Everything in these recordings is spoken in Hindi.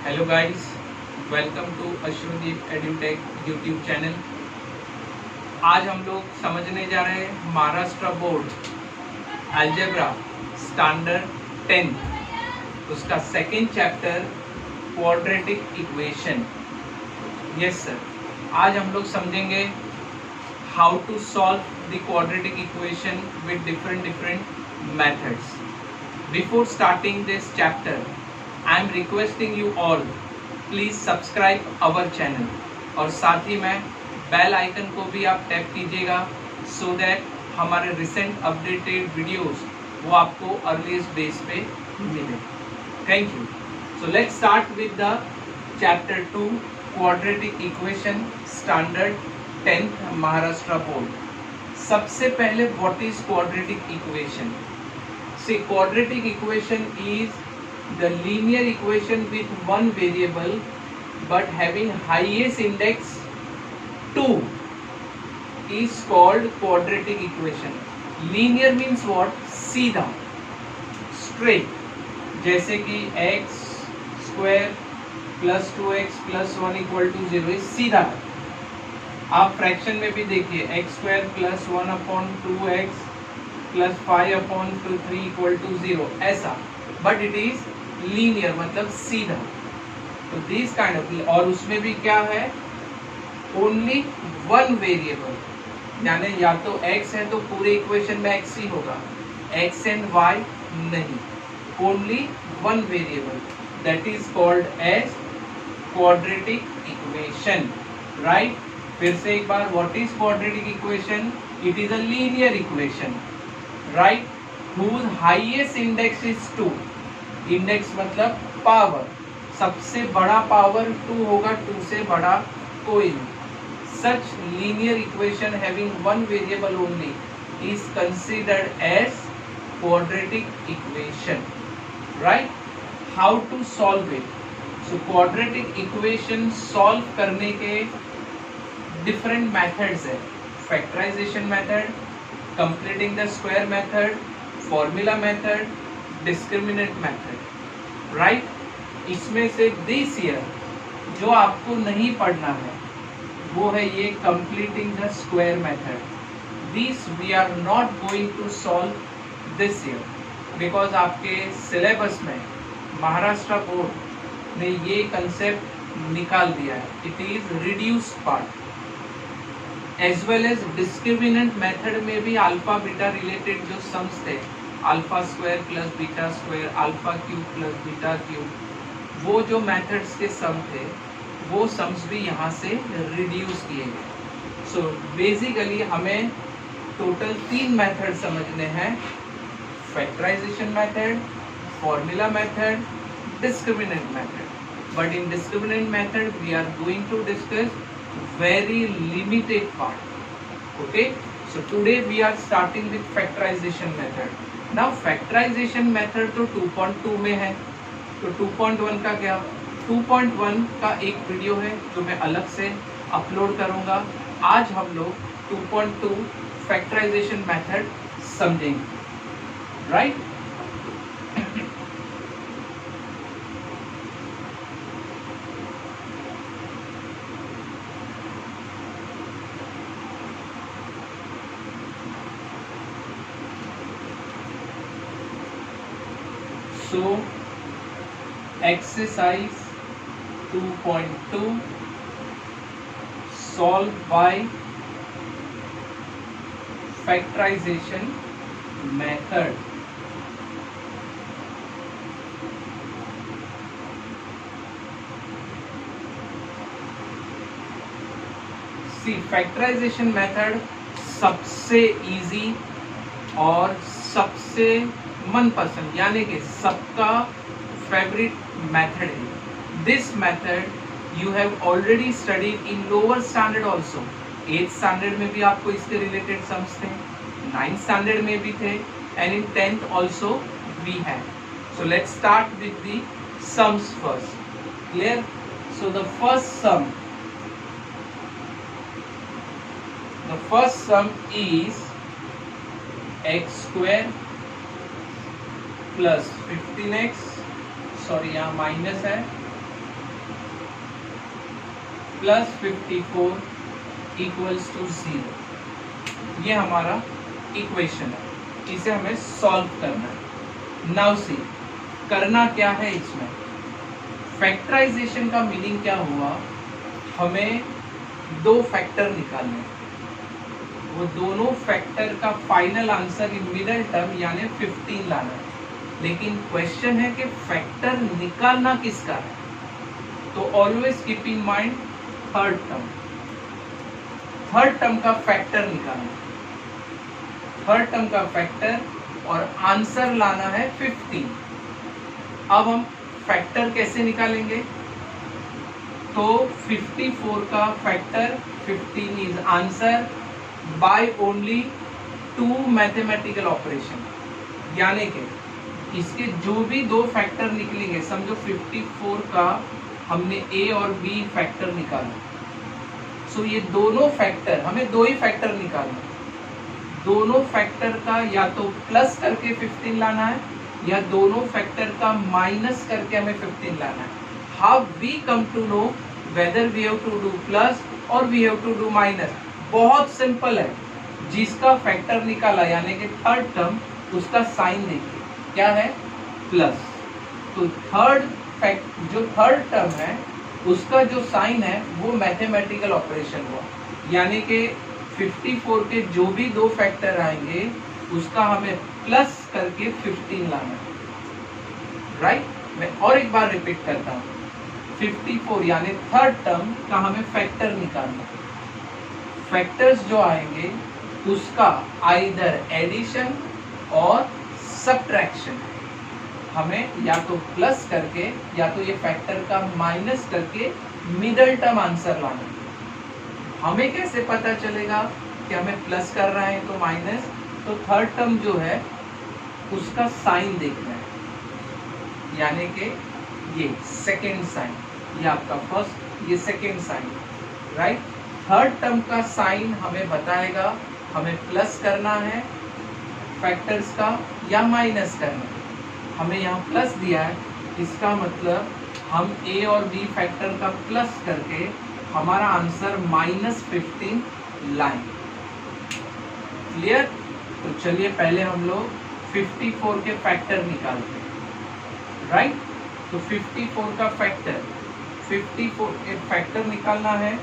Hello guys, welcome to Ashwadeep edutech YouTube channel. आज हम लोग समझने जा रहे हैं महाराष्ट्र बोर्ड अलजेब्रा स्टैंडर्ड 10 उसका second chapter quadratic equation. Yes sir, आज हम लोग समझेंगे how to solve the quadratic equation with different methods. Before starting this chapter I am requesting you all please subscribe our channel और साथ ही में बेल आइकन को भी आप टैप कीजिएगा सो दैट हमारे रिसेंट अपडेटेड वीडियोस वो आपको अर्लीस्ट बेस पे मिले। Thank you. So let's start with the chapter 2 quadratic equation standard 10th Maharashtra board. सबसे पहले what is quadratic equation? See quadratic equation is the linear equation with one variable but having highest index 2 is called quadratic equation. Linear means what? सीधा, straight, जैसे कि x square plus 2x plus 1 equal to 0 is सीधा। आप फ्रैक्शन में भी देखिए x square plus 1 upon 2x plus 5 upon 3 equal to 0 ऐसा, बट इट इज लीनियर मतलब सीधा। तो दिस काइंड ऑफ, और उसमें भी क्या है? ओनली वन वेरिएबल, यानी या तो x है तो पूरे इक्वेशन में x ही होगा, x एंड y नहीं, only one variable, that is called as quadratic equation. Right, फिर से एक बार, what is quadratic equation? It is a linear equation, right, whose highest index is 2। Index मतलब पावर, सबसे बड़ा पावर 2 होगा, 2 से बड़ा कोई नहीं। Such linear equation having one variable only is considered as quadratic equation. Right, how to solve it? So quadratic equation solve करने के डिफरेंट मेथड्स है। Factorization method, completing the square method, formula method, discriminant method. Right, इसमें से दिस ईयर जो आपको नहीं पढ़ना है वो है ये completing the square method. This we are not going to solve this year because आपके सिलेबस में महाराष्ट्र बोर्ड ने ये कंसेप्ट निकाल दिया है। It is reduced part. As well as discriminant method में भी अल्फा बीटा रिलेटेड जो सम्स थे, alpha square plus beta square, alpha cube plus beta cube, वो जो मेथड्स के सम थे वो सम्स भी यहाँ से रिड्यूस किए गए। सो बेसिकली हमें टोटल 3 मेथड समझने हैं, factorisation method, formula method, discriminant method. But in discriminant method we are going to discuss very limited part. Okay, so today we are starting with factorization method. Now factorization method तो 2.2 में है, तो 2.1 का क्या? 2.1 का एक वीडियो है जो मैं अलग से अपलोड करूंगा। आज हम लोग 2.2 फैक्टराइजेशन मेथड समझेंगे। Right, so exercise 2.2 solve by factorization method। see factorization method सबसे इजी और सबसे मनपसंद, यानी कि सबका फेवरेट मेथड है। This method you have already studied in lower standard also. 8th standard में भी आपको इसके रिलेटेड सम्स थे, 9th स्टैंडर्ड में भी थे, and in 10th also we have. So let's start with the sums first. Clear? So the first sum is x square plus 15x, sorry यहाँ माइनस है, प्लस 54 इक्वल्स टू 0। ये हमारा इक्वेशन है, इसे हमें सॉल्व करना है। नाउ सी करना क्या है इसमें, फैक्टराइजेशन का मीनिंग क्या हुआ, हमें दो फैक्टर निकालने, वो दोनों फैक्टर का final answer in middle term यानी 15 लाना है। लेकिन क्वेश्चन है कि फैक्टर निकालना किसका है, तो always keep in mind third term का फैक्टर निकालना, थर्ड टर्म का फैक्टर और आंसर लाना है 15। अब हम फैक्टर कैसे निकालेंगे, तो 54 का factor 15 is answer by only 2 mathematical operation, यानी कि इसके जो भी दो फैक्टर निकलेंगे, समझो 54 का हमने ए और बी फैक्टर निकाला, सो ये दोनों फैक्टर, हमें दो ही फैक्टर निकालना, दोनों फैक्टर का या तो प्लस करके 15 लाना है या दोनों फैक्टर का माइनस करके हमें 15 लाना है। How we come to know whether we have to do plus और we have to do minus, बहुत सिंपल है। जिसका फैक्टर निकाला यानी कि थर्ड टर्म, उसका साइन देखिए क्या है, प्लस। तो जो थर्ड टर्म है उसका जो साइन है वो मैथमेटिकल ऑपरेशन हुआ, यानी कि 54 के जो भी दो फैक्टर आएंगे उसका हमें प्लस करके 15 लाना है, राइट। मैं और एक बार रिपीट करता हूँ, 54 यानी थर्ड टर्म का हमें फैक्टर निकालना, फैक्टर्स जो आएंगे उसका आइदर एडिशन और सब्ट्रैक्शन, हमें या तो प्लस करके या तो ये फैक्टर का माइनस करके मिडल टर्म आंसर लाना। हमें कैसे पता चलेगा कि हमें प्लस कर रहे हैं तो माइनस, तो थर्ड टर्म जो है उसका साइन देखना है, यानी कि ये सेकेंड साइन, ये आपका फर्स्ट, ये second sign, right. Third term का साइन हमें बताएगा हमें प्लस करना है फैक्टर्स का या माइनस करना है। हमें यहाँ प्लस दिया है, इसका मतलब हम ए और बी फैक्टर का प्लस करके हमारा आंसर -15 लाइन। क्लियर? तो चलिए पहले हम लोग 54 के फैक्टर निकालते हैं, राइट। तो 54 का फैक्टर, 54 के फैक्टर निकालना है,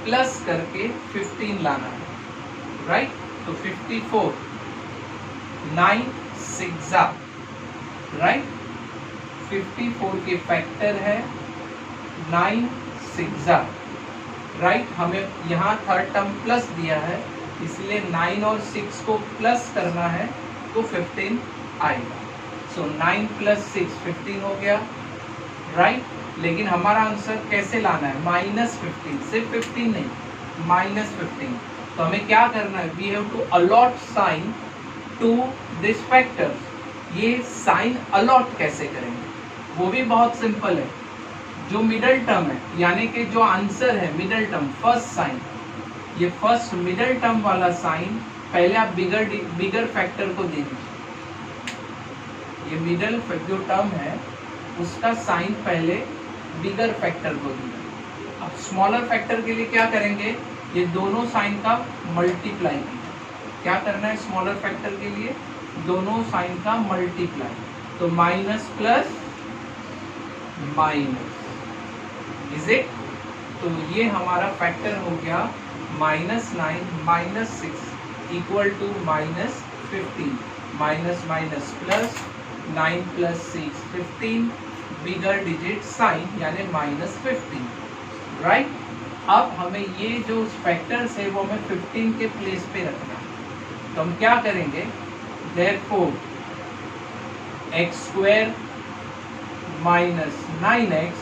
प्लस करके 15 लाना है, राइट। तो 54 9 6 राइट, 54 के फैक्टर है 9 6 राइट। हमें यहाँ थर्ड टर्म प्लस दिया है, इसलिए 9 और 6 को प्लस करना है तो 15 आएगा। सो 9 + 6 15 हो गया, राइट। लेकिन हमारा आंसर कैसे लाना है, -15, सिर्फ 15 नहीं, -15। तो हमें क्या करना है, we have to allot sign to this factor. ये साइन अलॉट कैसे करेंगे, वो भी बहुत सिंपल है। जो मिडल टर्म है, यानी कि जो आंसर है मिडल टर्म, फर्स्ट साइन, ये फर्स्ट मिडल टर्म वाला साइन पहले आप बिगर फैक्टर को दे दीजिए। ये मिडल जो टर्म है उसका साइन पहले बिगर फैक्टर को दीजिए। अब स्मॉलर फैक्टर के लिए क्या करेंगे, ये दोनों साइन का मल्टीप्लाई कीजिए। क्या करना है स्मॉलर फैक्टर के लिए, दोनों साइन का मल्टीप्लाई, तो minus plus minus, is it. तो ये हमारा फैक्टर हो गया -9 - 6 equal to -15, minus minus plus, 9 + 6 15, bigger digit sign यानी -15, राइट। अब हमें ये जो फैक्टर्स है वो हमें 15 के प्लेस पे रखना है, तो हम क्या करेंगे, therefore x² - 9x,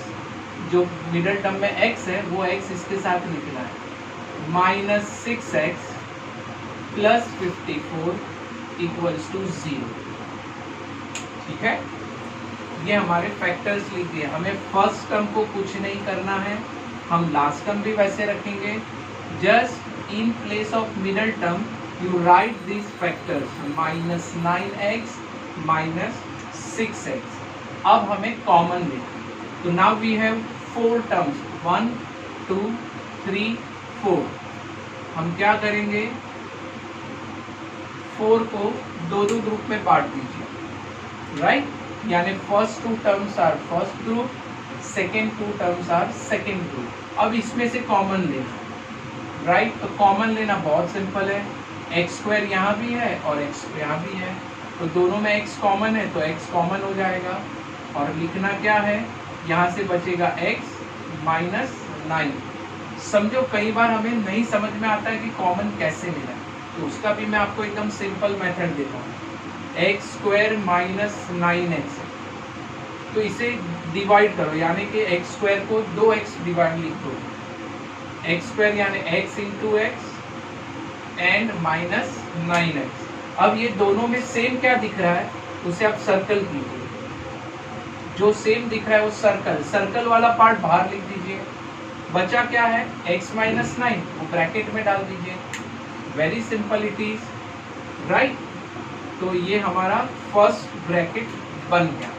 जो मिडल टर्म में x है वो x इसके साथ निकला है, -6x + 54 = 0। ठीक है, ये हमारे फैक्टर्स लिख दिए। हमें फर्स्ट टर्म को कुछ नहीं करना है, हम लास्ट टर्म भी वैसे रखेंगे। Just in place of middle term you write this factors, -9x - 6x। अब हमें कॉमन लें, तो नाउ वी हैव 4 टर्म्स, 1 2 3 4। हम क्या करेंगे, 4 को दो दो ग्रुप में बांट दीजिए, राइट। यानी first 2 terms are first group, second 2 terms are second group. अब इसमें से कॉमन लेना, राइट। तो कॉमन लेना बहुत सिंपल है, एक्स स्क्वायर यहाँ भी है और एक्स यहाँ भी है, तो दोनों में एक्स कॉमन है तो एक्स कॉमन हो जाएगा। और लिखना क्या है, यहाँ से बचेगा एक्स माइनस 9। समझो कई बार हमें नहीं समझ में आता है कि कॉमन कैसे मिला, तो उसका भी मैं आपको एकदम सिंपल मेथड देता हूँ। एक्स स्क्वायर माइनस 9x, तो इसे डिवाइड करो, यानी कि एक्स स्क्वायर को 2x डिवाइड लिख दो। एक्स स्क्वायर यानी x into x and minus 9x। अब ये दोनों में सेम क्या दिख रहा है, उसे आप सर्कल कीजिए। जो सेम दिख रहा है वो सर्कल, सर्कल वाला पार्ट बाहर लिख दीजिए। बचा क्या है, x माइनस 9, वो ब्रैकेट में डाल दीजिए। Very simple it is, right. तो ये हमारा फर्स्ट ब्रैकेट बन गया।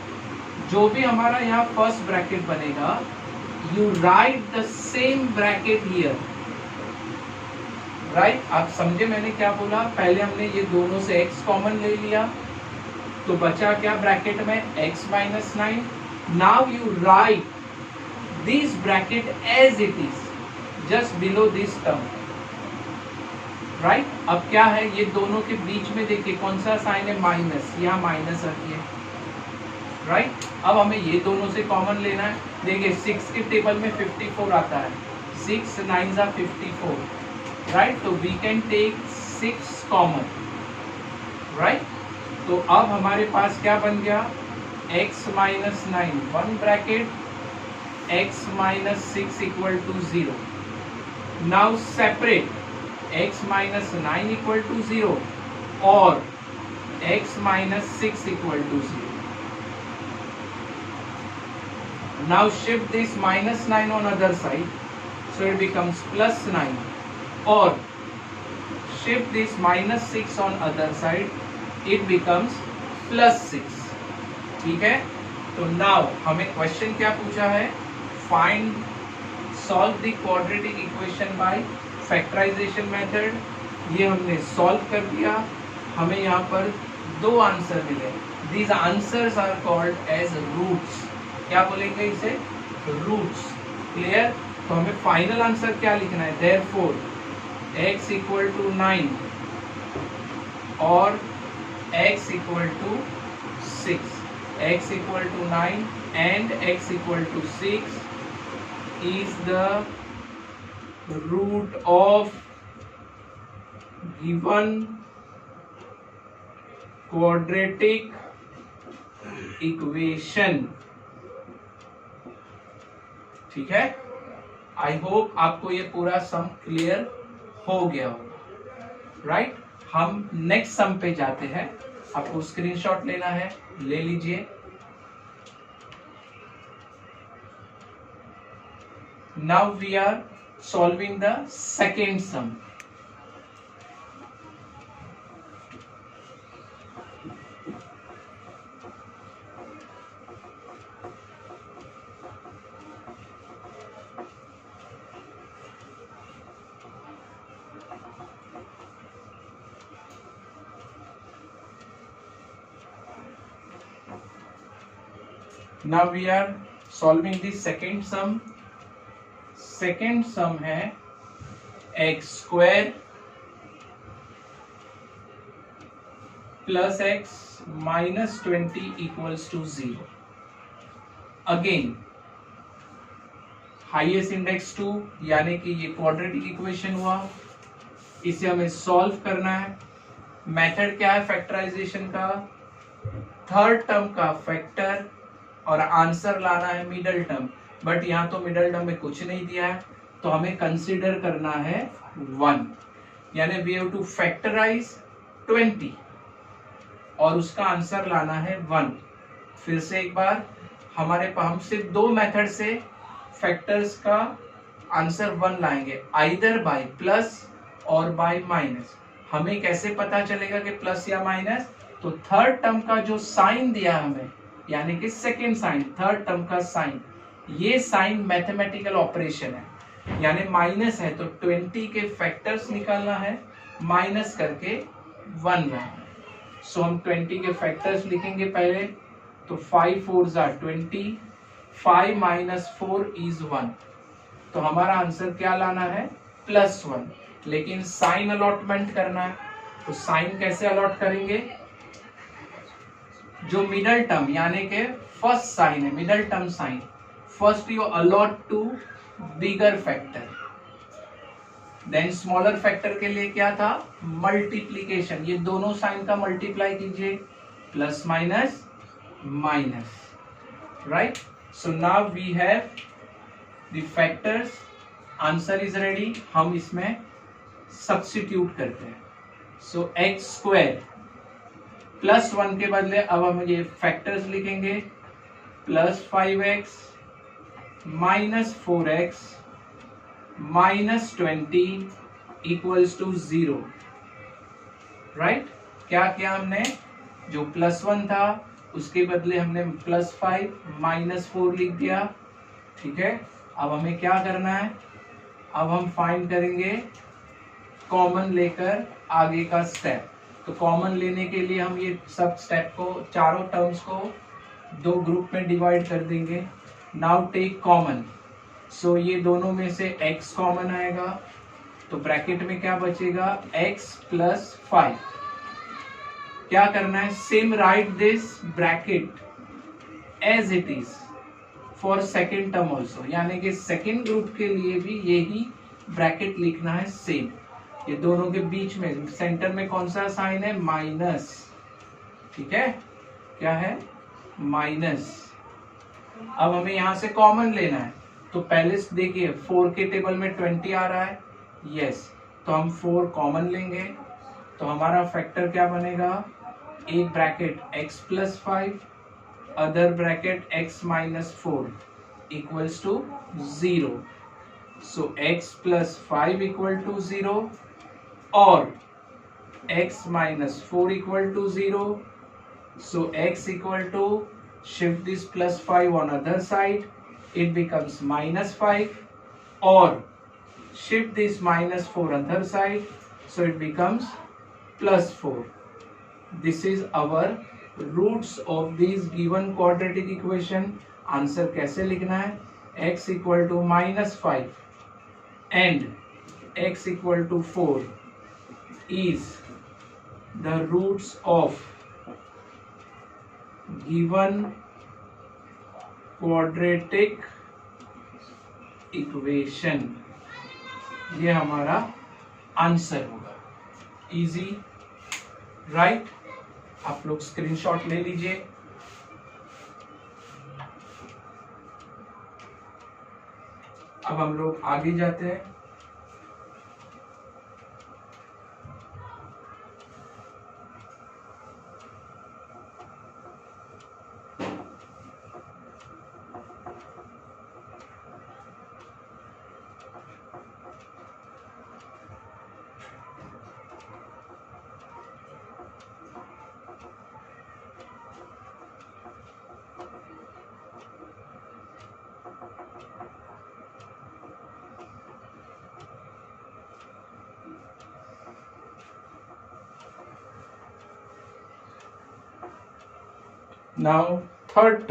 जो भी हमारा यहाँ फर्स्ट ब्रैकेट बनेगा, you right the same bracket here, right. आप समझे मैंने क्या बोला, पहले हमने ये दोनों से x कॉमन ले लिया, तो बचा क्या ब्रैकेट में, x minus 9। Now you write this bracket as it is just below this term, right. अब क्या है, ये दोनों के बीच में देखिए कौन सा साइन है, माइनस, यहाँ माइनस रखिए, राइट। अब हमें ये दोनों से कॉमन लेना है। देखिए 6 के टेबल में 54 आता है, 6 9 are 54, राइट। तो we can take 6 common, right. तो अब हमारे पास क्या बन गया, x minus 9 one bracket, x minus 6 equal to 0। Now separate x minus 9 equal to 0 और x minus 6 equal to 0। Now shift this minus 9 on other side, so it becomes plus 9, or shift this minus 6 on other side, it becomes plus 6, ठीक है। तो now हमें क्वेश्चन क्या पूछा है, find solve the quadratic equation by factorization method। ये हमने सॉल्व कर दिया, हमें यहाँ पर दो आंसर मिले। These answers are called as roots, क्या बोलेंगे इसे, रूट्स, क्लियर। तो हमें फाइनल आंसर क्या लिखना है, देयरफॉर x इक्वल टू 9 और x equal to 6, x equal to 9 and x equal to 6 is the root of given quadratic equation, ठीक है। आई होप आपको ये पूरा सम क्लियर हो गया होगा, राइट। हम नेक्स्ट सम पे जाते हैं, आपको स्क्रीनशॉट लेना है, ले लीजिए। Now we are solving the second sum. Now we are solving the second sum. Second sum है x square plus x minus 20 equals to 0. Again highest index 2, यानी कि ये क्वाड्रेटिक इक्वेशन हुआ, इसे हमें सॉल्व करना है। मेथड क्या है फैक्टराइजेशन का, थर्ड टर्म का फैक्टर और आंसर लाना है मिडल टर्म, बट यहाँ तो मिडल टर्म में कुछ नहीं दिया है, तो हमें कंसीडर करना है 1, यानी वी हैव टू फैक्टराइज 20 और उसका आंसर लाना है 1। फिर से एक बार, हमारे पास हम सिर्फ दो मेथड से फैक्टर्स का आंसर 1 लाएंगे, आइदर बाय प्लस और बाय माइनस। हमें कैसे पता चलेगा कि प्लस या माइनस, तो थर्ड टर्म का जो साइन दिया हमें, यानी कि सेकेंड साइन, थर्ड टर्म का साइन, ये साइन मैथमेटिकल ऑपरेशन है, यानी माइनस है तो 20 के फैक्टर्स निकालना है, माइनस करके 1 है। सो हम 20 के फैक्टर्स लिखेंगे पहले, तो 5 4 आर 20, 5 माइनस 4 इज 1। तो हमारा आंसर क्या लाना है, +1। लेकिन साइन अलॉटमेंट करना है, तो साइन कैसे अलॉट करेंगे, जो मिडल टर्म यानी कि फर्स्ट साइन है, middle term sign, first you allot to bigger factor, then smaller factor के लिए क्या था, मल्टीप्लीकेशन, ये दोनों साइन का मल्टीप्लाई कीजिए, plus minus minus, right. So now we have the factors, answer is ready. हम इसमें सब्स्टिट्यूट करते हैं। सो एक्स स्क्वायर +1 के बदले अब हम ये फैक्टर्स लिखेंगे, +5x minus 4x minus 20 equals to 0, right. क्या किया हमने, जो +1 था उसके बदले हमने +5 माइनस 4 लिख दिया, ठीक है। अब हमें क्या करना है, अब हम फाइंड करेंगे कॉमन लेकर आगे का स्टेप। तो कॉमन लेने के लिए हम ये सब स्टेप को, चारों टर्म्स को 2 ग्रुप में डिवाइड कर देंगे। नाउ टेक कॉमन, सो ये दोनों में से x कॉमन आएगा, तो ब्रैकेट में क्या बचेगा, x + 5। क्या करना है, same write this bracket as it is for second term also, यानी कि सेकेंड ग्रुप के लिए भी यही ब्रैकेट लिखना है सेम। ये दोनों के बीच में सेंटर में कौन सा साइन है, माइनस, ठीक है, क्या है, माइनस। अब हमें यहां से कॉमन लेना है, तो पहले देखिए 4 के टेबल में 20 आ रहा है, यस, तो हम 4 कॉमन लेंगे, तो हमारा फैक्टर क्या बनेगा, एक bracket x + 5, other bracket x - 4 equals to 0। So x + 5 equal to 0 और x - 4 equal to 0। So x equal to, shift this +5 on other side, it becomes -5, or shift this -4 other side, so it becomes +4. This is our roots of this given quadratic equation. Answer कैसे लिखना है, x equal to -5 and x equal to 4 is the roots of given quadratic equation। ये हमारा आंसर होगा, इजी, राइट। आप लोग स्क्रीनशॉट ले लीजिए। अब हम लोग आगे जाते हैं। नाउ थर्ड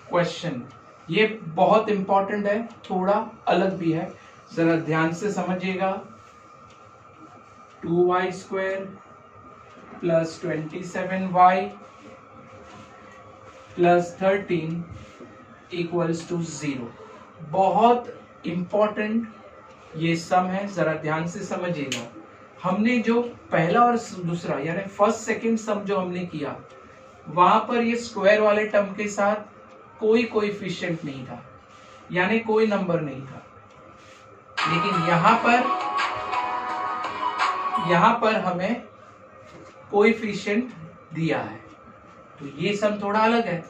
क्वेश्चन, ये बहुत इंपॉर्टेंट है, थोड़ा अलग भी है, जरा ध्यान से समझिएगा। 2y² + 27y + 13 equals to 0। बहुत इंपॉर्टेंट ये सम है, जरा ध्यान से समझिएगा। हमने जो पहला और दूसरा यानी फर्स्ट सेकंड सम जो हमने किया, वहां पर ये स्क्वायर वाले टर्म के साथ कोई कोएफिशिएंट नहीं था, यानी कोई नंबर नहीं था। लेकिन यहां पर हमें कोएफिशिएंट दिया है, तो ये सम थोड़ा अलग है।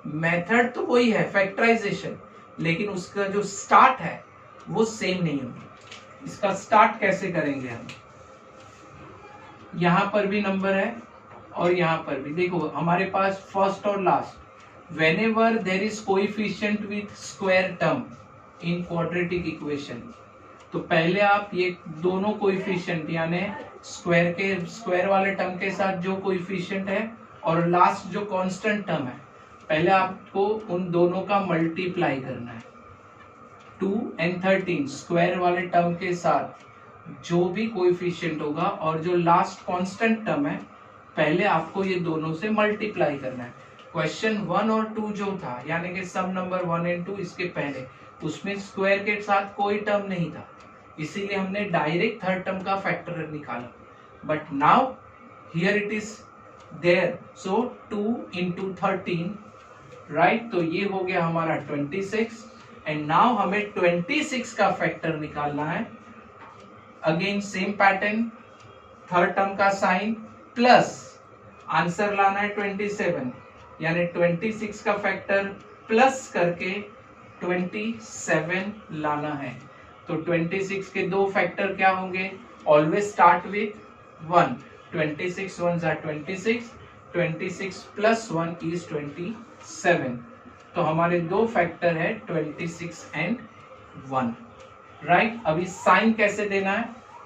मेथड तो वही है, फैक्टराइजेशन, लेकिन उसका जो स्टार्ट है वो सेम नहीं होगी। इसका स्टार्ट कैसे करेंगे हम, यहां पर भी नंबर है और यहाँ पर भी देखो हमारे पास फर्स्ट और last, whenever there is coefficient with square term in quadratic equation, तो पहले आप ये दोनों कोएफिशिएंट यानी स्क्वायर वाले टर्म के साथ जो कोएफिशिएंट है और लास्ट जो कांस्टेंट टर्म है, पहले आपको उन दोनों का मल्टीप्लाई करना है। 2 and 13 स्क्वायर वाले टर्म के साथ जो भी कोएफिशिएंट होगा और जो लास्ट कांस्टेंट टर्म है, पहले आपको ये दोनों से मल्टीप्लाई करना है। क्वेश्चन 1 और 2 जो था यानी कि सम नंबर 1 and 2, इसके पहले उसमें स्क्वायर के साथ कोई टर्म नहीं था, इसीलिए हमने डायरेक्ट थर्ड टर्म का फैक्टर निकाला। But now here it is there, so 2 into 13, राइट, तो ये हो गया हमारा 26। एंड नाउ हमें 26 का फैक्टर निकालना है। Again same pattern, third term का साइन प्लस आंसर लाना है 27, यानी 26 का फैक्टर प्लस करके 27 लाना है। तो 26 के दो फैक्टर क्या होंगे, always start with 1, 26 1s are 26, 26 plus 1 is 27, तो हमारे दो फैक्टर है 26 and 1, राइट। अभी साइन कैसे देना है,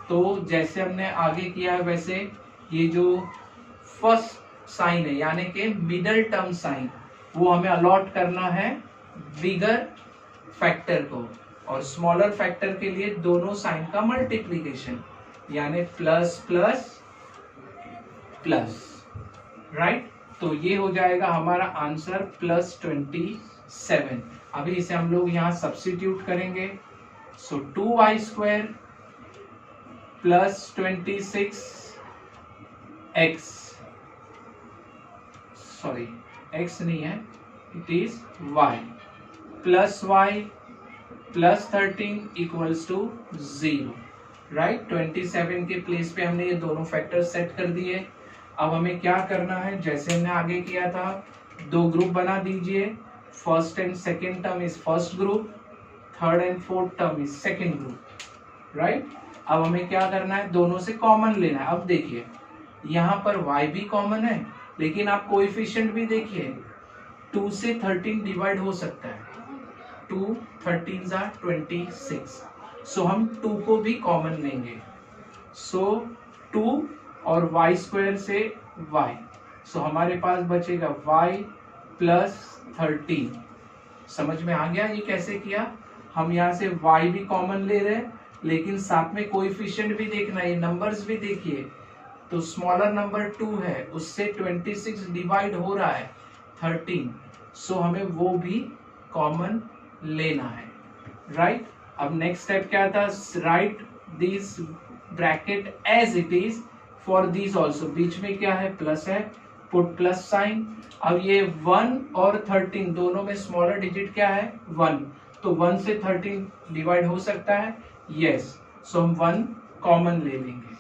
तो जैसे हमने आगे किया है वैसे ये जो फर्स्ट साइन है यानी कि मिडल टर्म साइन, वो हमें अलॉट करना है बिगर फैक्टर को, और स्मॉलर फैक्टर के लिए दोनों साइन का मल्टीप्लीकेशन यानी प्लस प्लस प्लस, राइट। तो ये हो जाएगा हमारा आंसर प्लस 27। अभी इसे हम लोग यहाँ सब्स्टिट्यूट करेंगे। So 2y² plus 26 x, sorry x नहीं है, it is y, plus y plus 13 equals to 0, right. 27 के प्लेस पे हमने ये दोनों फैक्टर सेट कर दिए। अब हमें क्या करना है, जैसे हमने आगे किया था, दो ग्रुप बना दीजिए। First and second term is first group, third and fourth term is second group, right. अब हमें क्या करना है, दोनों से कॉमन लेना है। अब देखिए यहाँ पर y भी कॉमन है, लेकिन आप कोएफिशिएंट भी देखिए, 2 से 13 डिवाइड हो सकता है, 2 13s are 26, सो हम 2 को भी कॉमन लेंगे। सो 2 और y² से y, सो हमारे पास बचेगा y प्लस 13। समझ में आ गया ये कैसे किया, हम यहाँ से y भी कॉमन ले रहे हैं, लेकिन साथ में कोएफिशिएंट भी देखना है, ये नंबर्स भी देखिए। तो स्मॉलर नंबर 2 है, उससे 26 डिवाइड हो रहा है 13, सो हमें वो भी कॉमन लेना है, राइट। अब नेक्स्ट स्टेप क्या था, right this bracket as it is for this also, बीच में क्या है, प्लस है, पुट प्लस साइन। अब ये 1 और 13 दोनों में स्मॉलर डिजिट क्या है, 1, तो 1 से 13 डिवाइड हो सकता है, यस, सो हम 1 कॉमन ले लेंगे।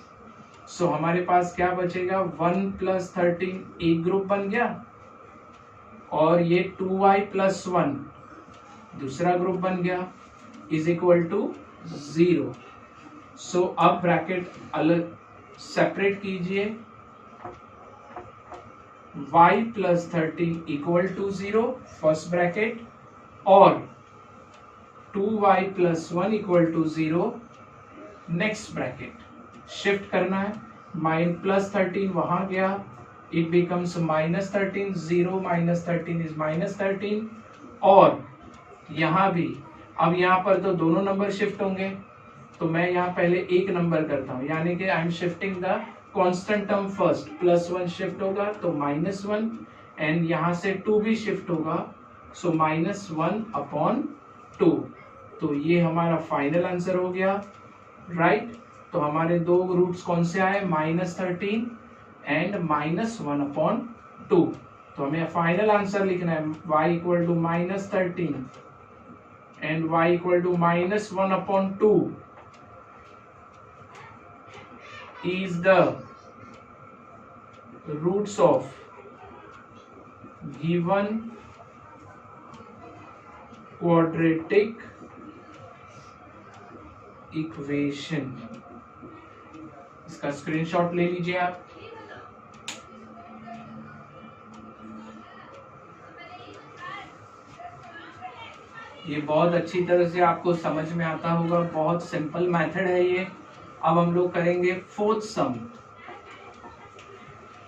सो हमारे पास क्या बचेगा, 1 प्लस 13 एक ग्रुप बन गया, और ये 2y प्लस 1 दूसरा ग्रुप बन गया, इज इक्वल टू 0। सो अब ब्रैकेट अलग सेपरेट कीजिए, y plus 13 equal to 0 first bracket, और 2y plus 1 equal to 0 next bracket. Shift करना है, प्लस 13 वहां गया, it becomes minus 13, 0 minus 13 is minus 13, और यहाँ भी, अब यहाँ पर तो दोनों नंबर शिफ्ट होंगे, तो मैं यहाँ पहले एक नंबर करता हूँ, यानी कि I am shifting the constant term first, plus 1 shift होगा तो माइनस 1, एंड यहाँ से 2 भी शिफ्ट होगा, सो माइनस 1 अपॉन 2। तो ये हमारा फाइनल आंसर हो गया, राइट। तो हमारे दो रूट्स कौन से आए, माइनस 13 एंड माइनस 1 अपॉन 2। तो हमें फाइनल आंसर लिखना है, y equal to minus 13 and y equal to minus 1 upon 2 is the roots of given quadratic equation। इसका स्क्रीनशॉट ले लीजिए आप। ये बहुत अच्छी तरह से आपको समझ में आता होगा, बहुत सिंपल मेथड है ये। अब हम लोग करेंगे fourth sum.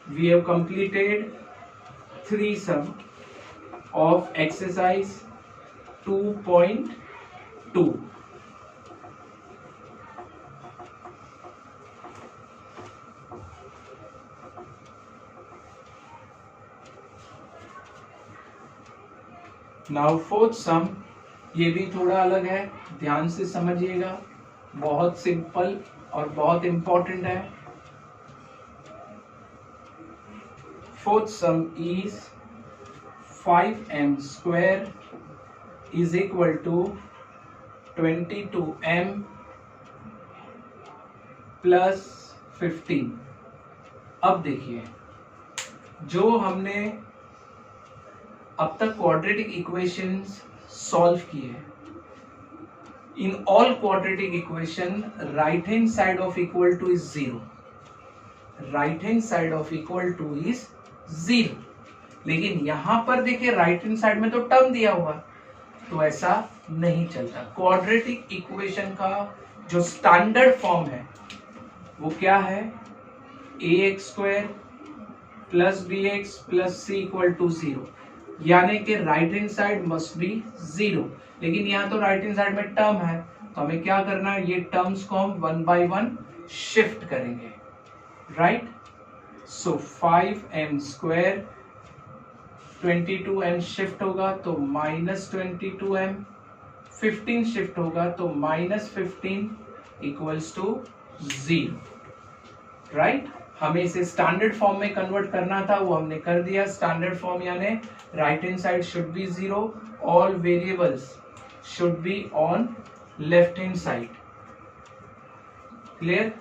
We have completed 3 sum of exercise 2.2। Now fourth sum, ये भी थोड़ा अलग है, ध्यान से समझिएगा, बहुत सिंपल और बहुत इंपॉर्टेंट है। Fourth sum is 5m square is equal to 22m plus 15। अब देखिए, जो हमने अब तक क्वाड्रेटिक इक्वेशंस सॉल्व किए, in all quadratic equation right hand side of equal two is 0, right hand side of equal two is 0। लेकिन यहां पर देखिए राइट हैंड साइड में तो टर्म दिया हुआ, तो ऐसा नहीं चलता। क्वाड्रेटिक इक्वेशन का जो स्टैंडर्ड फॉर्म है वो क्या है, ax square plus bx plus c equal to 0, यानी कि right hand side must be 0। लेकिन यहाँ तो राइट हैंड साइड में टर्म है, तो हमें क्या करना है, ये टर्म्स को हम 1 बाय 1 शिफ्ट करेंगे, राइट। सो 5m स्क्वायर 22m शिफ्ट होगा तो -22m, 15 शिफ्ट होगा तो -15 इक्वल्स टू 0, राइट। हमें इसे स्टैंडर्ड फॉर्म में कन्वर्ट करना था, वो हमने कर दिया। स्टैंडर्ड फॉर्म यानी right hand side should be 0, all variables should be on left hand side. Clear?